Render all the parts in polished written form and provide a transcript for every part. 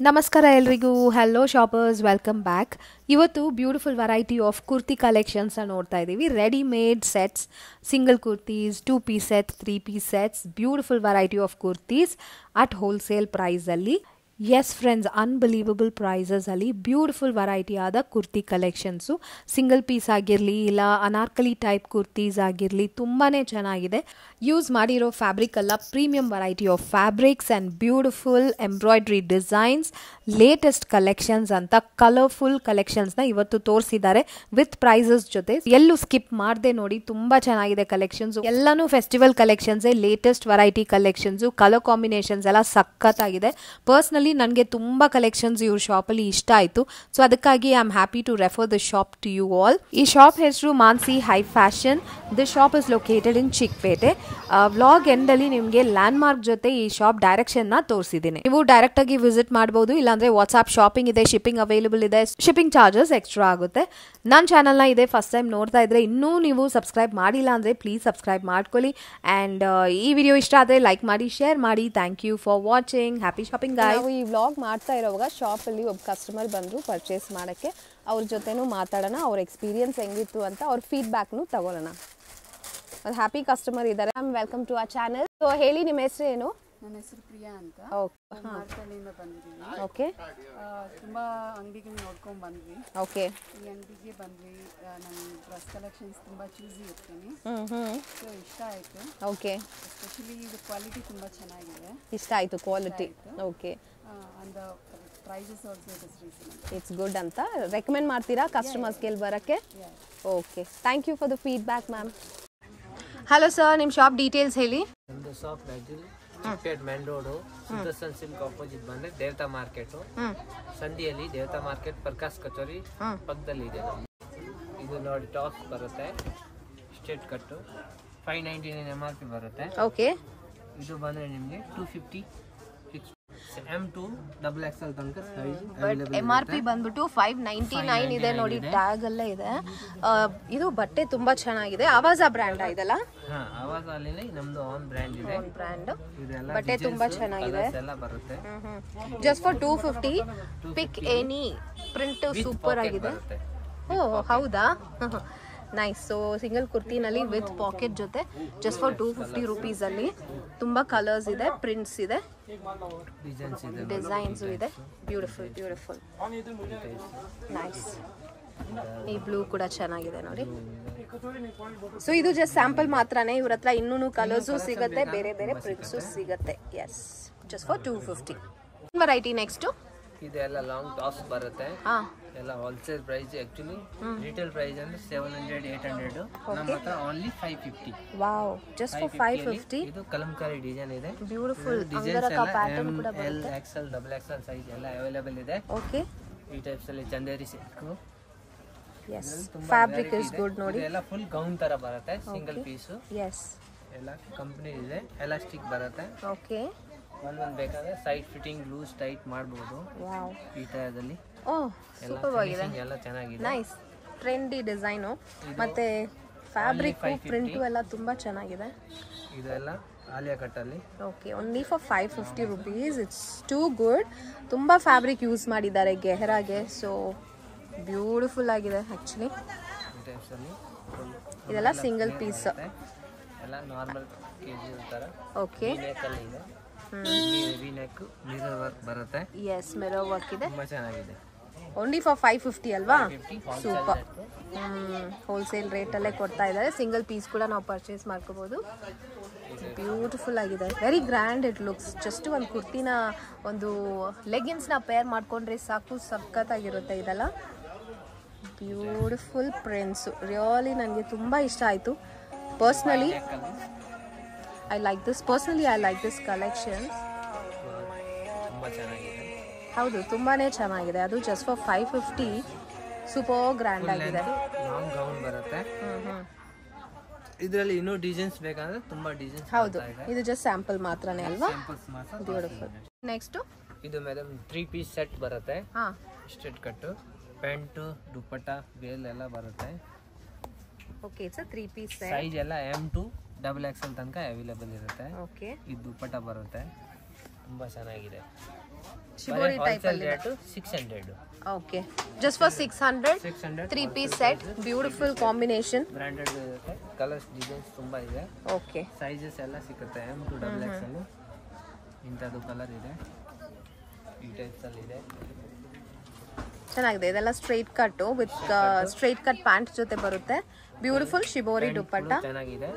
ನಮಸ್ಕಾರ ಎಲ್ರಿಗೂ. Hello shoppers, welcome back. ಇವತ್ತು ಬ್ಯೂಟಿಫುಲ್ ವೆರೈಟಿ ಆಫ್ ಕುರ್ತಿ ಕಲೆಕ್ಷನ್ಸ್ನ ನೋಡ್ತಾ ಇದ್ದೀವಿ. Readymade sets, single kurtis, 2 piece sets, 3 piece sets, beautiful variety of kurtis at wholesale ಪ್ರೈಸಲ್ಲಿ. ಎಸ್ ಫ್ರೆಂಡ್ಸ್, ಅನ್ಬಿಲೀವಬಲ್ ಪ್ರೈಸಸಲ್ಲಿ ಬ್ಯೂಟಿಫುಲ್ ವೆರೈಟಿ ಆದ ಕುರ್ತಿ ಕಲೆಕ್ಷನ್ಸು. ಸಿಂಗಲ್ ಪೀಸ್ ಆಗಿರಲಿ ಇಲ್ಲ ಅನಾರ್ಕಲಿ ಟೈಪ್ ಕುರ್ತೀಸ್ ಆಗಿರಲಿ ತುಂಬಾ ಚೆನ್ನಾಗಿದೆ. ಯೂಸ್ ಮಾಡಿರೋ ಫ್ಯಾಬ್ರಿಕ್ ಎಲ್ಲ premium variety of fabrics and beautiful embroidery designs, latest collections ಅಂತ ಕಲರ್ಫುಲ್ ಕಲೆಕ್ಷನ್ಸ್ನ ಇವತ್ತು ತೋರಿಸಿದ್ದಾರೆ ವಿತ್ ಪ್ರೈಸಸ್ ಜೊತೆ. ಎಲ್ಲೂ ಸ್ಕಿಪ್ ಮಾಡದೆ ನೋಡಿ, ತುಂಬ ಚೆನ್ನಾಗಿದೆ ಕಲೆಕ್ಷನ್ಸ್. ಎಲ್ಲಾನು ಫೆಸ್ಟಿವಲ್ ಕಲೆಕ್ಷನ್ಸೇ, latest variety collections, colour combinations ಎಲ್ಲ ಸಖತ್ತಾಗಿದೆ. ಪರ್ಸ್ನಲಿ ನನಗೆ ತುಂಬ ಕಲೆಕ್ಷನ್ಸ್ ಇವ್ರ ಶಾಪಲ್ಲಿ ಇಷ್ಟ ಆಯಿತು. ಸೊ ಅದಕ್ಕಾಗಿ I am happy to refer the shop to you all. ಈ ಶಾಪ್ ಹೆಸರು Mansi high fashion. The shop is located in Chickpete. Vlog ಎಂಡಲ್ಲಿ ನಿಮಗೆ ಲ್ಯಾಂಡ್ ಮಾರ್ಕ್ ಜೊತೆ ಈ ಶಾಪ್ ಡೈರೆಕ್ಷನ್ನ ತೋರಿಸಿದ್ದೀನಿ. ನೀವು ಡೈರೆಕ್ಟ್ ಆಗಿ ವಿಸಿಟ್ ಮಾಡಬಹುದು, ಇಲ್ಲಾಂದ್ರೆ ವಾಟ್ಸ್ಆಪ್ ಶಾಪಿಂಗ್ ಇದೆ, ಶಿಪ್ಪಿಂಗ್ ಅವೈಲೇಬಲ್ ಇದೆ. ಶಿಪ್ಪಿಂಗ್ ಚಾರ್ಜಸ್ ಎಕ್ಸ್ಟ್ರಾ ಆಗುತ್ತೆ. ನನ್ನ ಚಾನಲ್ನ ಇದೆ ಫಸ್ಟ್ ಟೈಮ್ ನೋಡ್ತಾ ಇದ್ರೆ, ಇನ್ನೂ ನೀವು ಸಬ್ಸ್ಕ್ರೈಬ್ ಮಾಡಿಲ್ಲ ಅಂದರೆ ಪ್ಲೀಸ್ ಸಬ್ಸ್ಕ್ರೈಬ್ ಮಾಡ್ಕೊಳ್ಳಿ. ಆ್ಯಂಡ್ ಈ ವಿಡಿಯೋ ಇಷ್ಟ ಆದರೆ ಲೈಕ್ ಮಾಡಿ, ಶೇರ್ ಮಾಡಿ. Thank you for watching. Happy shopping guys. ನಾವು ಈ ವ್ಲಾಗ್ ಮಾಡ್ತಾ ಇರೋವಾಗ ಶಾಪಲ್ಲಿ ಒಬ್ಬ ಕಸ್ಟಮರ್ ಬಂದರು ಪರ್ಚೇಸ್ ಮಾಡೋಕ್ಕೆ. ಅವ್ರ ಜೊತೆನೂ ಮಾತಾಡೋಣ, ಅವ್ರ ಎಕ್ಸ್ಪೀರಿಯನ್ಸ್ ಹೆಂಗಿತ್ತು ಅಂತ ಅವ್ರ ಫೀಡ್ಬ್ಯಾಕ್ನು ತಗೊಳ್ಳೋಣ. ಒಂದು ಹ್ಯಾಪಿ ಕಸ್ಟಮರ್ ಇದ್ದಾರೆ. Welcome to our channel. So ಹೇಳಿ, ನಿಮ್ಮ ಹೆಸರು ಏನು? ನನ್ನ ಹೆಸರು ಪ್ರಿಯಾ ಅಂತ. ಮಾರ್ಕಳ್ಳಿಯಿಂದ ಬಂದಿದ್ದೀನಿ. ಓಕೆ. ತುಂಬ ಅಂಗಡಿಗಳು ನೋಡ್ಕೊಂಡು ಬಂದ್ವಿ. ಓಕೆ. ಈ ಅಂಗಡಿಗೆ ಬಂದ್ವಿ. ನನ್ನ ಡ್ರೆಸ್ ಕಲೆಕ್ಷನ್ಸ್ ತುಂಬ ಚೂಸಿ ಇರ್ತೀನಿ. ಸೊ ಇಷ್ಟ ಆಯಿತು. ಓಕೆ. ಎಸ್ಪೆಷಲಿ ಇದು ಕ್ವಾಲಿಟಿ ತುಂಬ ಚೆನ್ನಾಗಿದೆ. ಇಷ್ಟ ಆಯಿತು quality. Okay. And prices also it is reasonable. It's good ಅಂತ ರೆಕಮೆಂಡ್ ಮಾಡ್ತೀರಾ ಕಸ್ಟಮರ್ಸ್ಗೆ ಇಲ್ಲಿ ಬರೋಕ್ಕೆ? Okay, thank you for the feedback ma'am. Hello sir, ನಿಮ್ಮ ಶಾಪ್ ಡೀಟೇಲ್ಸ್ ಹೇಳಿ. ನಮ್ಮದು shop Chickpet main road, Sudarshan silk opposite ಬಂದ್ರೆ ದೇವತಾ ಮಾರ್ಕೆಟು. ಸಂಧಿಯಲ್ಲಿ ದೇವತಾ ಮಾರ್ಕೆಟ್, ಪ್ರಕಾಶ್ ಕಚೋರಿ ಪಕ್ಕದಲ್ಲಿ ಇದೆ. ಇದು ನೋಡಿ ಟಾಪ್ ಬರುತ್ತೆ, ಸ್ಟ್ರೇಟ್ ಕಟ್ಟು, 599 MRP ಬರುತ್ತೆ. ಓಕೆ. ಇದು ಬಂದ್ರೆ ನಿಮಗೆ 250 M2 XXL ತನಕ ಸೈಜ್ ಬಟ್ MRP ಬಂದ್ಬಿಟ್ಟು 599 ಇದೆ ನೋಡಿ, ಟ್ಯಾಗ್ ಅಲ್ಲೇ ಇದೆ. ಇದು ಬಟ್ಟೆ ತುಂಬಾ ಚೆನ್ನಾಗಿದೆ. ಆವಾಜ ಬ್ರ್ಯಾಂಡ್ ಇದೆಲ್ಲ? ಹಾ, ಆವಾಜ ಅಲ್ಲಿ ನಮ್ದು ಓನ್ ಬ್ರ್ಯಾಂಡ್ ಇದೆ. ಬ್ರ್ಯಾಂಡ್ ಇದೆಲ್ಲ ಬಟ್ಟೆ ತುಂಬಾ ಚೆನ್ನಾಗಿದೆ. ಎಲ್ಲ ಬರುತ್ತೆ. Just for 250. Pick any print super ಆಗಿದೆ. ಓ ಹೌದಾ, ನೈಸ್. ಸೊ ಸಿಂಗಲ್ ಕುರ್ತಿನಲ್ಲಿ ವಿತ್ ಪಾಕೆಟ್ ಜೊತೆ ಜಸ್ಟ್ ಫಾರ್ 250 ರುಪೀಸಲ್ಲಿ ತುಂಬ ಕಲರ್ಸ್ ಇದೆ, ಪ್ರಿಂಟ್ಸ್ ಇದೆ, ಡಿಸೈನ್ಸು ಇದೆ. Beautiful beautiful, nice. ಈ ಬ್ಲೂ ಕೂಡ ಚೆನ್ನಾಗಿದೆ ನೋಡಿ. ಸೊ ಇದು ಜಸ್ಟ್ ಸ್ಯಾಂಪಲ್ ಮಾತ್ರನೇ. ಇವ್ರ ಹತ್ರ ಇನ್ನೂ ಕಲರ್ಸು ಸಿಗುತ್ತೆ, ಬೇರೆ ಬೇರೆ ಪ್ರಿಂಟ್ಸು ಸಿಗುತ್ತೆ. Yes, just for 250. Variety next ಇದೆಲ್ಲ ಲಾಂಗ್ ಟಾಪ್ಸ್ ಬರುತ್ತೆ. ಎಲ್ಲ wholesale price. Actually retail price ಅಂದ್ರೆ 700-800. ನಮ್ಮ ಹತ್ರ ಓನ್ಲಿ 550. Wow, just for 550. ಇದು ಕಲಂಕಾರಿ ಡಿಸೈನ್ ಇದೆ. ಬ್ಯೂಟಿಫುಲ್ ಡಿಸೈನ್ಸ್ ಪ್ಯಾಟರ್ನ್ ಕೂಡ ಬರುತ್ತೆ. XL, XXL ಸೈಜ್ ಎಲ್ಲ ಅವೈಲೇಬಲ್ ಇದೆ. ಓಕೆ. ಈ ಟೈಪ್ಸ್ ಅಲ್ಲಿ Chanderi silk. Yes, fabric is good ನೋಡಿ. ಎಲ್ಲ ಫುಲ್ ಗೌನ್ ತರ ಬರುತ್ತೆ, ಸಿಂಗಲ್ ಪೀಸ್. ಎಸ್, ಎಲ್ಲ ಕಂಪನಿ ಇದೆ. ಎಲಾಸ್ಟಿಕ್ ಬರುತ್ತೆ. ಓಕೆ. ಒಂದೊಂದು ಬೇಕಾದ್ರೆ ಸೈಡ್ ಫಿಟ್ಟಿಂಗ್ ಲೂಸ್ ಟೈಟ್ ಮಾಡಬಹುದು. ವಾವ್, ಈ ಟೈದಲ್ಲಿ. ಓಹ್ ಸೂಪರ್ ಆಗಿದೆ, ಎಲ್ಲ ಚೆನ್ನಾಗಿದೆ. ನೈಸ್ ಟ್ರೆಂಡಿ ಡಿಸೈನು ಮತ್ತೆ ಫ್ಯಾಬ್ರಿಕ್ ಪ್ರಿಂಟು ಎಲ್ಲ ತುಂಬಾ ಚೆನ್ನಾಗಿದೆ. ಇದೆಲ್ಲ ಆಲಿಯಾ ಕಟ್ ಅಲ್ಲಿ. Okay, only for 550 rupees. It's too good. ತುಂಬಾ ಫ್ಯಾಬ್ರಿಕ್ ಯೂಸ್ ಮಾಡಿದ್ದಾರೆ ಗೆಹರಾಗೆ. ಸೊ ಬ್ಯೂಟಿಫುಲ್ ಆಗಿದೆ ಆಕ್ಚುಲಿ. ಇದೆಲ್ಲ ಸಿಂಗಲ್ ಪೀಸ್, ಎಲ್ಲ ನಾರ್ಮಲ್ ಕೆಜಿ ತರ. ಓಕೆ. ನೆಕ್ಕಲ್ಲಿ ಇದೆ, ವಿ ನೆಕ್, ಮಿರರ್ ವರ್ಕ್ ಬರುತ್ತೆ. ಎಸ್, ಮಿರರ್ ವರ್ಕ್ ಇದೆ. ತುಂಬಾ ಚೆನ್ನಾಗಿದೆ. ಓನ್ಲಿ ಫಾರ್ 550 ಅಲ್ವಾ? ಸೂಪರ್. ಹೋಲ್ಸೇಲ್ ರೇಟಲ್ಲೇ ಕೊಡ್ತಾ ಇದ್ದಾರೆ. ಸಿಂಗಲ್ ಪೀಸ್ ಕೂಡ ನಾವು ಪರ್ಚೇಸ್ ಮಾಡ್ಕೋಬೋದು. ಬ್ಯೂಟಿಫುಲ್ ಆಗಿದೆ, very grand it looks. Just ಒಂದು ಕುರ್ತಿನ ಒಂದು ಲೆಗಿನ್ಸ್ನ ಪೇರ್ ಮಾಡ್ಕೊಂಡ್ರೆ ಸಾಕು, ಸಖತ್ತಾಗಿರುತ್ತೆ ಇದೆಲ್ಲ. ಬ್ಯೂಟಿಫುಲ್ ಪ್ರಿಂಟ್ಸು, ರಿಯಲಿ ನನಗೆ ತುಂಬ ಇಷ್ಟ ಆಯಿತು. Personally I like this collection. ತುಂಬಾ ಚೆನ್ನಾಗಿದೆ. ಹೌದು, ತುಂಬಾನೇ ಚೆನ್ನಾಗಿದೆ. ಅದು ಜಸ್ಟ್ ಫಾರ್ 550. ಸೂಪರ್ ಗ್ರ್ಯಾಂಡ್ ಆಗಿದೆ. ಲಾಂಗ್ ಗೌನ್ ಬರುತ್ತೆ. ಇದರಲ್ಲಿ ಇನ್ನೂ ಡಿಸೈನ್ಸ್ ಬೇಕಂದ್ರೆ ತುಂಬಾ ಡಿಸೈನ್ಸ್. ಹೌದು, ಇದು ಜಸ್ಟ್ ಸ್ಯಾಂಪಲ್ ಮಾತ್ರನೇ ಅಲ್ವಾ? ಬ್ಯೂಟಿಫುಲ್. ನೆಕ್ಸ್ಟ್ ಇದು ಮೇಡಮ್ 3 ಪೀಸ್ ಸೆಟ್ ಬರುತ್ತೆ. ಹಾ, ಸ್ಟ್ರೇಟ್ ಕಟ್, ಪ್ಯಾಂಟ್, ದುಪ್ಪಟ್ಟ, ಬೇಲ್ ಎಲ್ಲ ಬರುತ್ತೆ. Okay. It's 3 piece set. Size ಎಲ್ಲ M2 XXL ತನಕ ಅವೈಲೇಬಲ್ ಇರುತ್ತೆ. ಓಕೆ. ಇದು ದುಪ್ಪಟ್ಟ ಬರುತ್ತೆ, ತುಂಬಾ ಚೆನ್ನಾಗಿದೆ. ಶಿಬೋರಿ ಟೈಪ್ ಅಲ್ಲಿ rate 600. Okay just for 600 600 3 piece set beautiful combination branded ಇರುತ್ತೆ. ಕಲರ್ಸ್ ಡಿಸೈನ್ಸ್ ತುಂಬಾ ಇದೆ. ಓಕೆ ಸೈಜಸ್ ಎಲ್ಲ ಸಿಗುತ್ತೆ. M to XXL ಇಂಥದ್ದು ಕಲರ್ ಇದೆ. ಈ ಟೈಪ್ಸ್ ಅಲ್ಲಿ ಇದೆ. ಚೆನ್ನಾಗಿದೆ. ಇದೆಲ್ಲ straight cut with straight cut pant ಜೊತೆ ಬರುತ್ತೆ. ಬ್ಯೂಟಿಫುಲ್ ಶಿಬೋರಿ ದುಪ್ಪಟ್ಟ. ಚೆನ್ನಾಗಿದೆ.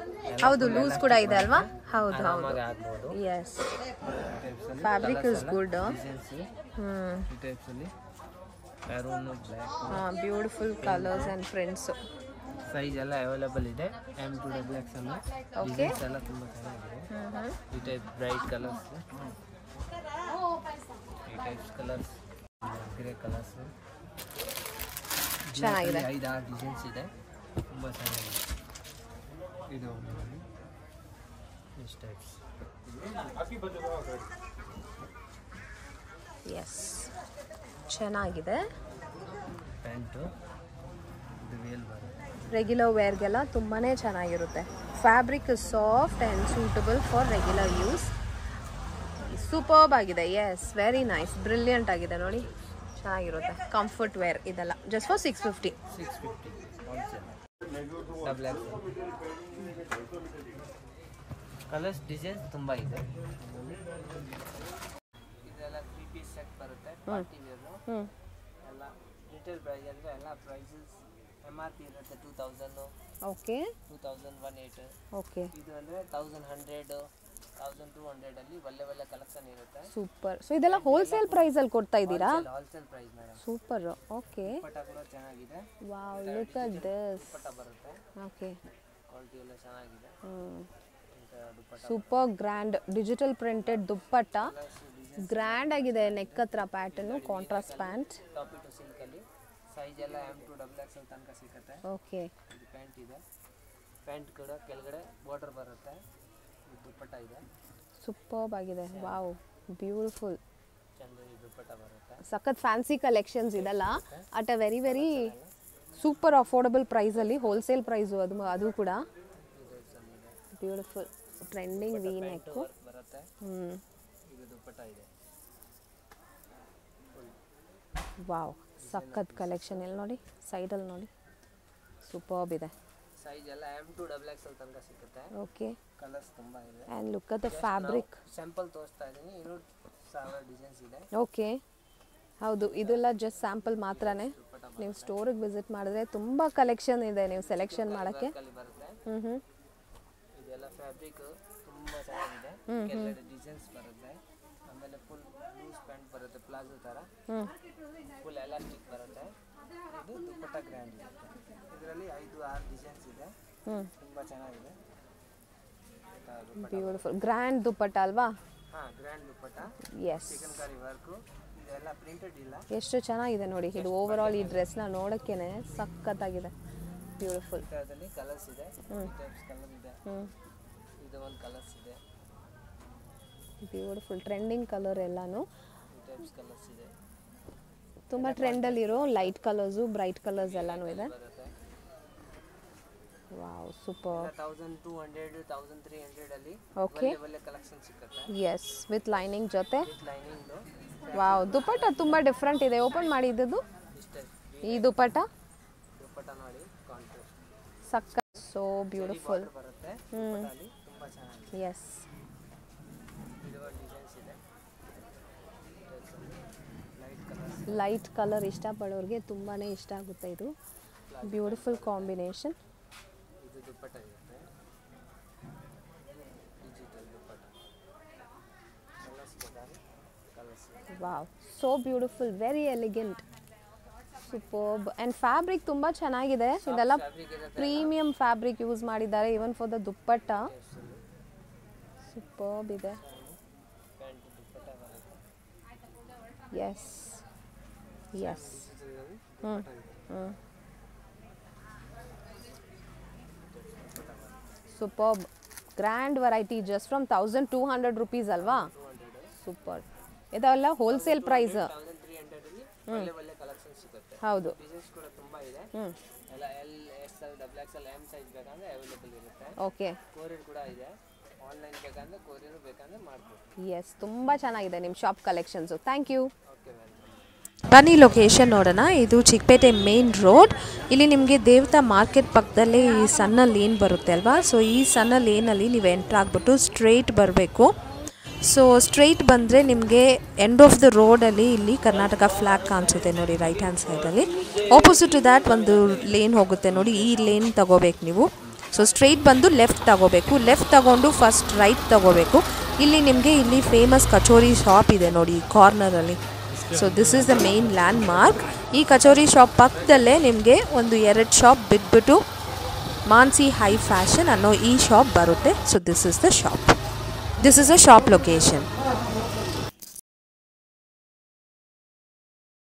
ಹೌದು ಲೂಸ್ ಕೂಡ ಇದೆ ಅಲ್ವಾ? ಹೌದು ಹೌದು. ಆರಾಮಾಗಿ ಹಾಕ್ಬೋದು. Yes fabric is good. Designs ಈ ಟೈಪ್ಸ್ ಅಲ್ಲಿ maroon black beautiful colours and prints. Size ಎಲ್ಲ ಅವೈಲೇಬಲ್ ಇದೆ. M to XXL. ಡಿಸೈನ್ಸ್ ಎಲ್ಲ ತುಂಬಾ ಚೆನ್ನಾಗಿದೆ. ಈ ಟೈಪ್ ಬ್ರೈಟ್ ಕಲರ್ಸ್, ಈ ಟೈಪ್ಸ್ ಕಲರ್ಸ್, ಗ್ರೇ ಕಲರ್ಸ್ ಚೆನ್ನಾಗಿದೆ. 5-6 ಡಿಸೈನ್ಸ್ ಇದೆ. ತುಂಬಾ ಚೆನ್ನಾಗಿದೆ. ಇದು ಇಷ್ಟು ಟೈಪ್ಸ್. ಎಸ್ ಚೆನ್ನಾಗಿದೆ. ಪ್ಯಾಂಟು ಇದು ವೇಲ್ ಬರುತ್ತೆ. ರೆಗ್ಯುಲರ್ ವೇರ್ಗೆಲ್ಲ ತುಂಬಾ ಚೆನ್ನಾಗಿರುತ್ತೆ. Fabric soft and suitable for regular use. Superb ಆಗಿದೆ. ಎಸ್ ವೆರಿ ನೈಸ್ ಬ್ರಿಲಿಯಂಟ್ ಆಗಿದೆ ನೋಡಿ. ಚೆನ್ನಾಗಿರುತ್ತೆ. ಕಂಫರ್ಟ್ ವೇರ್ ಇದೆಲ್ಲ just for 650. 650 wholesale. Double X colours designs ತುಂಬ ಇದೆ. ಇದೆಲ್ಲ 3 ಪೀಸ್ ಸೆಟ್ ಬರುತ್ತೆ. ಪಾರ್ಟಿ ವೇರ್ ಎಲ್ಲ ರಿಟೇಲ್ ಪ್ರೈಸ್ ಅಂದರೆ ಎಲ್ಲ ಪ್ರೈಸಸ್ MRP ಇರುತ್ತೆ 2000, ಓಕೆ 2118. ಓಕೆ ಇದು ಅಂದರೆ 1100, 1200 ಅಲ್ಲಿ ಒಳ್ಳೆ ಕಲೆಕ್ಷನ್ ಇರುತ್ತೆ. ಸೂಪರ್. ಸೊ ಇದೆಲ್ಲ ಹೋಲ್ಸೇಲ್ ಪ್ರೈಸಲ್ಲಿ ಕೊಡ್ತಾ ಇದ್ದೀರಾ? Wholesale price madam. Super. Okay ಪಟ ಕೂಡ ಚೆನ್ನಾಗಿದೆ. Wow look at this. ಪಟ ಬರುತ್ತೆ. ಓಕೆ ಕ್ವಾಲಿಟಿ ಎಲ್ಲ ಚೆನ್ನಾಗಿದೆ. Dupatta super grand digital printed dupatta. Grand ಆಗಿದೆ. ನೆಕ್ ಹತ್ರ pattern contrast pant. Top to silk ಅಲ್ಲಿ ಸೈಜ್ ಎಲ್ಲ M to XXL ತನಕ ಸಿಗುತ್ತೆ. ಓಕೆ ಇದು ಪ್ಯಾಂಟ್ ಇದೆ. ಪ್ಯಾಂಟ್ ಕೂಡ ಕೆಳಗಡೆ ಬಾರ್ಡರ್ ಬರುತ್ತೆ. ಇದು ದುಪ್ಪಟ್ಟ ಇದೆ. ಸೂಪರ್ಬ್ ಆಗಿದೆ. Wow beautiful. ಚಂದೇರಿ ದುಪ್ಪಟ್ಟ ಬರುತ್ತೆ. ಸಖತ್ ಫ್ಯಾನ್ಸಿ ಕಲೆಕ್ಷನ್ಸ್ ಇದೆಲ್ಲ at a very super affordable ಪ್ರೈಸಲ್ಲಿ ಹೋಲ್ಸೇಲ್ ಪ್ರೈಸು ಅದು ಕೂಡ. ಬ್ಯೂಟಿಫುಲ್ ಟ್ರೆಂಡಿಂಗ್ ವಿ ನೆಕ್ ಬರುತ್ತೆ. ಇದು ದುಪ್ಪಟ್ಟ ಇದೆ. ವಾವ್ ಸಖತ್ ಕಲೆಕ್ಷನ್. ಎಲ್ಲಿ ನೋಡಿ ಸೈಡಲ್ಲಿ ನೋಡಿ ಸೂಪರ್ಬ್ ಇದೆ. ಸೈಜ್ ಎಲ್ಲ M to XXL ತನಕ ಸಿಗುತ್ತೆ. ಓಕೆ ಕಲರ್ಸ್ ತುಂಬಾ ಇದೆ. And look at the fabric. Sample ತೋರಿಸ್ತಾ ಇದ್ದೀನಿ. 200,000 ಡಿಸೈನ್ಸ್ ಇದೆ. ಓಕೆ ಹೌದು ಇದೆಲ್ಲ ಜಸ್ಟ್ ಸ್ಯಾಂಪಲ್ ಮಾತ್ರನೇ. ನೀವು ಸ್ಟೋರಿಗೆ ವಿಸಿಟ್ ಮಾಡಿದ್ರೆ ತುಂಬ ಕಲೆಕ್ಷನ್ ಇದೆ ನೀವು ಸೆಲೆಕ್ಷನ್ ಮಾಡೋಕ್ಕೆ. ಬರುತ್ತೆ. ಇದೆಲ್ಲ ಫ್ಯಾಬ್ರಿಕ್ ತುಂಬಾ ಚೆನ್ನಾಗಿದೆ. ಕೆಳಗಡೆ ಡಿಸೈನ್ಸ್ ಬರುತ್ತೆ. ಆಮೇಲೆ ಫುಲ್ ಲೂಸ್ ಪ್ಯಾಂಟ್ ಬರುತ್ತೆ ಪ್ಲಾಜೋ ಥರ. ಫುಲ್ ಎಲಾಸ್ಟಿಕ್ ಬರುತ್ತೆ. ಇದು ದುಪ್ಪಟ್ಟ ಗ್ರ್ಯಾಂಡ್ ಇರುತ್ತೆ. ಇದರಲ್ಲಿ 5-6 ಡಿಸೈನ್ಸ್ ಇದೆ. ತುಂಬಾ ಚೆನ್ನಾಗಿದೆ. ಬ್ಯೂಟಿಫುಲ್ ಗ್ರ್ಯಾಂಡ್ ದುಪ್ಪಟ್ಟ ಅಲ್ವಾ? Grand dupatta. Yes chikankari work. ಇದೆಲ್ಲ ಪ್ರಿಂಟೆಡ್ ಇಲ್ಲ. ಎಷ್ಟು ಚೆನ್ನಾಗಿದೆ ನೋಡಿ. ಇದು ಓವರ್ ಆಲ್ ಈ ಡ್ರೆಸ್ನ ನೋಡೋಕ್ಕೇನೆ ಸಖತ್ತಾಗಿದೆ. ಬ್ಯೂಟಿಫುಲ್. ಇದರಲ್ಲಿ ಕಲರ್ಸ್ ಇದೆ. ಈ ಟೈಪ್ಸ್ ಕಲರ್ ಇದೆ. ಇದು ಒಂದು ಕಲರ್ಸ್ ಇದೆ. ಬ್ಯೂಟಿಫುಲ್ ಟ್ರೆಂಡಿಂಗ್ ಕಲರ್ ಎಲ್ಲಾನು. ಈ ಟೈಪ್ಸ್ ಕಲರ್ಸ್ ಇದೆ. ತುಂಬ ಟ್ರೆಂಡಲ್ಲಿರೋ ಲೈಟ್ ಕಲರ್ಸು ಬ್ರೈಟ್ ಕಲರ್ಸ್ ಎಲ್ಲಾನು ಇದೆ. Wow super. 1200 1300 ಅಲ್ಲಿ ಓಕೆ ಒಳ್ಳೆ ಕಲೆಕ್ಷನ್ ಸಿಗುತ್ತೆ. ಎಸ್ ವಿತ್ ಲೈನಿಂಗ್ ಜೊತೆ. With lining. ವಾವ್ ದುಪ್ಪಟ್ಟ ತುಂಬ ಡಿಫ್ರೆಂಟ್ ಇದೆ. ಓಪನ್ ಮಾಡಿದ್ದು ಈ ದುಪ್ಪಟ್ಟ ದುಪ್ಪಟ್ಟ ನೋಡಿ ಕಾಂಟ್ರಾಸ್ಟ್ ಸಕ್ಕ ಸೋ ಬ್ಯೂಟಿಫುಲ್ ಬರುತ್ತೆ. ದುಪ್ಪಟ್ಟಲ್ಲಿ ತುಂಬಾ ಚೆನ್ನಾಗಿದೆ. ಎಸ್ ಇದು ಡಿಸೈನ್ಸ್ ಇದೆ. Light colours. ಲೈಟ್ ಕಲರ್ ಇಷ್ಟಪಡೋರಿಗೆ ತುಂಬಾ ಇಷ್ಟ ಆಗುತ್ತೆ. ಇದು ಬ್ಯೂಟಿಫುಲ್ ಕಾಂಬಿನೇಷನ್. ಇದು ದುಪ್ಪಟ್ಟ ಇರುತ್ತೆ. ಡಿಜಿಟಲ್ ದುಪ್ಪಟ್ಟ. ಕಲರ್ಸ್ ಇದ್ದಾರೆ. Colours. Wow so beautiful very elegant superb and fabric ತುಂಬ ಚೆನ್ನಾಗಿದೆ. ಇದೆಲ್ಲ ಪ್ರೀಮಿಯಂ ಫ್ಯಾಬ್ರಿಕ್ ಯೂಸ್ ಮಾಡಿದ್ದಾರೆ even for the dupatta. Superb ಇದೆ. ಪ್ಯಾಂಟ್ ದುಪ್ಪಟ್ಟ ಬರುತ್ತೆ. Yes yes superb grand variety just from 1200 rupees ಅಲ್ವಾ? ಸೂಪರ್. ಇದೆಲ್ಲ ಹೋಲ್ಸೇಲ್ ಪ್ರೈಸ್. 1300 ಅಲ್ಲಿ ಒಳ್ಳೆ ಕಲೆಕ್ಷನ್ ಸಿಗುತ್ತೆ. ಹೌದು ಡಿಸೈನ್ಸ್ ಕೂಡ ತುಂಬಾ ಇದೆ. ಎಲ್ಲ L, XL, XXL, M size ಬೇಕಂದ್ರೆ ಅವೈಲೇಬಲ್ ಇರುತ್ತೆ. ಓಕೆ ಕೊರಿಯರ್ ಕೂಡ ಇದೆ. ಆನ್ಲೈನ್ ಬೇಕಂದ್ರೆ ಕೊರಿಯರ್ ಬೇಕಂದ್ರೆ ಮಾಡ್ಕೊಡ್ತೀವಿ. ಎಸ್, ತುಂಬ ಚೆನ್ನಾಗಿದೆ ನಿಮ್ಮ shop collections. Thank you. Okay welcome. ಬನ್ನಿ ಲೊಕೇಶನ್ ನೋಡೋಣ. ಇದು ಚಿಕ್ಕಪೇಟೆ ಮೇನ್ ರೋಡ್. ಇಲ್ಲಿ ನಿಮಗೆ ದೇವತಾ ಮಾರ್ಕೆಟ್ ಪಕ್ಕದಲ್ಲೇ ಈ ಸಣ್ಣ ಲೇನ್ ಬರುತ್ತೆ ಅಲ್ವಾ. ಸೊ ಈ ಸಣ್ಣ ಲೇನಲ್ಲಿ ನೀವು ಎಂಟ್ರ್ ಆಗಿಬಿಟ್ಟು ಸ್ಟ್ರೈಟ್ ಬರಬೇಕು. ಸೊ ಸ್ಟ್ರೈಟ್ ಬಂದರೆ ನಿಮಗೆ ಎಂಡ್ ಆಫ್ ದ ರೋಡಲ್ಲಿ ಇಲ್ಲಿ ಕರ್ನಾಟಕ ಫ್ಲ್ಯಾಗ್ ಕಾಣಿಸುತ್ತೆ ನೋಡಿ, ರೈಟ್ ಹ್ಯಾಂಡ್ ಸೈಡಲ್ಲಿ. ಆಪೋಸಿಟ್ ಟು ದ್ಯಾಟ್ ಒಂದು ಲೇನ್ ಹೋಗುತ್ತೆ ನೋಡಿ, ಈ ಲೇನ್ ತಗೋಬೇಕು ನೀವು. ಸೊ ಸ್ಟ್ರೈಟ್ ಬಂದು ಲೆಫ್ಟ್ ತಗೋಬೇಕು. ಲೆಫ್ಟ್ ತಗೊಂಡು ಫಸ್ಟ್ ರೈಟ್ ತಗೋಬೇಕು. ಇಲ್ಲಿ ನಿಮಗೆ ಇಲ್ಲಿ ಫೇಮಸ್ ಕಚೋರಿ ಶಾಪ್ ಇದೆ ನೋಡಿ ಕಾರ್ನರಲ್ಲಿ. So this is the main landmark. ಈ ಕಚೋರಿ ಶಾಪ್ ಪಕ್ಕದಲ್ಲೇ ನಿಮಗೆ ಒಂದು 2 ಶಾಪ್ ಬಿಟ್ಬಿಟ್ಟು ಮಾನ್ಸಿ ಹೈ ಫ್ಯಾಷನ್ ಅನ್ನೋ ಈ ಶಾಪ್ ಬರುತ್ತೆ. So this is the shop. This is a shop location.